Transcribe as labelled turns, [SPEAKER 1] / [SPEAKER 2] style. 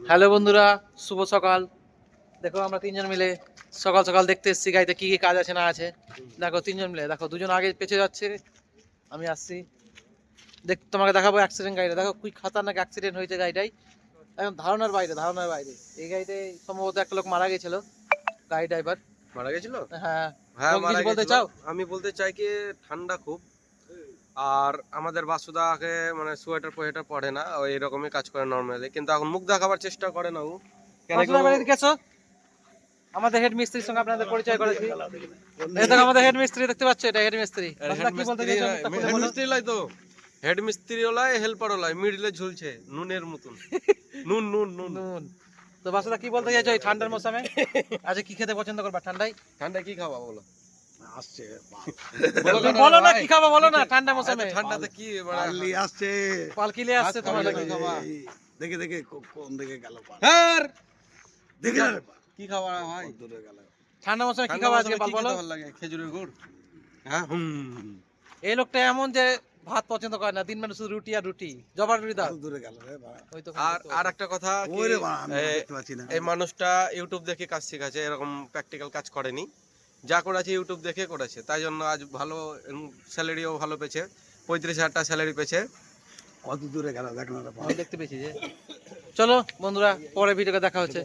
[SPEAKER 1] Hello বন্ধুরা, শুভ সকাল। দেখো আমরা তিনজন মিলে সকাল সকাল দেখতে এসেছি গাড়িতে কি কি কাজ আছে না আছে। দেখো তিনজন মিলে, দেখো দুজন আগে পেছে যাচ্ছে, আমি আসছি। তোমাকে দেখাবো অ্যাক্সিডেন্ট গাড়িটা, দেখো কি খাতারনাক অ্যাক্সিডেন্ট হয়েছে গাড়িটাই, একদম ধারণার বাইরে, ধারণার বাইরে। এই গাড়িতে সম্ভবত একটা লোক মারা গেছিল, গাড়ি ড্রাইভার
[SPEAKER 2] মারা গেছিল।
[SPEAKER 1] হ্যাঁ।
[SPEAKER 2] হ্যাঁ
[SPEAKER 1] তোমাকে
[SPEAKER 2] মারা
[SPEAKER 1] কিছু বলতে
[SPEAKER 2] গেছিল।
[SPEAKER 1] চাও?
[SPEAKER 2] আমি বলতে চাই কি ঠান্ডা খুব, আর আমাদের বাসুদাকে মানে সোয়েটার পোয়েটার পরে না, ওই এরকমই কাজ করে নর্মালি, কিন্তু এখন মুখ দেখাবার চেষ্টা করে না ও। কেন কি
[SPEAKER 1] বাসুদা বাড়িতে গেছো? আমাদের হেড মিস্ত্রির সঙ্গে আপনাদের পরিচয় করেছি। এই দেখো আমাদের হেড মিস্ত্রি, দেখতে পাচ্ছ, এটা হেড মিস্ত্রি। বাসুদা কি বলতে চাইছো?
[SPEAKER 2] হেড মিস্ত্রি লাই তো, হেড মিস্ত্রি ওলাই হেল্পার ওলাই মিডলে ঝুলছে নুনের মতন। নুন নুন নুন
[SPEAKER 1] নুন। তো বাসুদা কি বলতে চাইছো এই ঠান্ডার মৌসুমে? আচ্ছা কি খেতে পছন্দ করবা ঠান্ডায়?
[SPEAKER 2] ঠান্ডায় কি খাওয়া বলো?
[SPEAKER 3] আসছে
[SPEAKER 1] বলো না কি খাবা, বলো না ঠান্ডা মৌসুমে।
[SPEAKER 2] ঠান্ডাতে কি
[SPEAKER 3] পাল্লি আসছে
[SPEAKER 1] পালকিলে আসছে তোমার
[SPEAKER 2] কি খাবা?
[SPEAKER 3] দেখে দেখে কোন দিকে গেল
[SPEAKER 2] হ্যাঁ
[SPEAKER 3] দেখে না রে
[SPEAKER 2] কি খাওয়া ভাই?
[SPEAKER 3] দূরে গেল
[SPEAKER 1] ঠান্ডা মৌসুমে কি
[SPEAKER 2] ঠান্ডা
[SPEAKER 1] খাবা
[SPEAKER 2] মৌসুমে
[SPEAKER 1] আজকে
[SPEAKER 2] কি
[SPEAKER 1] বলো?
[SPEAKER 2] খেতে ভালো লাগে? খেজুরের গুড়। হ্যাঁ
[SPEAKER 1] এই লোকটা এমন যে ভাত পছন্দ করে না, দিন মানে শুধু রুটি আর রুটি, জবার রুটি দাও।
[SPEAKER 3] দূরে গেল রে বাবা।
[SPEAKER 1] ওই তো
[SPEAKER 2] আর একটা কথা কি,
[SPEAKER 3] ওরে বাবা আমি দেখতে পাচ্ছি না।
[SPEAKER 2] এই মানুষটা ইউটিউব দেখে কাজ শিখেছে, এরকম প্র্যাকটিক্যাল কাজ করেনি, যা করেছে ইউটিউব দেখে করেছে, তাই জন্য আজ ভালো স্যালারিও ভালো পেয়েছে, 35,000 টাকা স্যালারি পেয়েছে।
[SPEAKER 3] কত দূরে গেল দেখ না রে বাবা।
[SPEAKER 1] আমি দেখতে পেয়েছি যে। চলো বন্ধুরা, পরে ভিডিওতে দেখা হচ্ছে।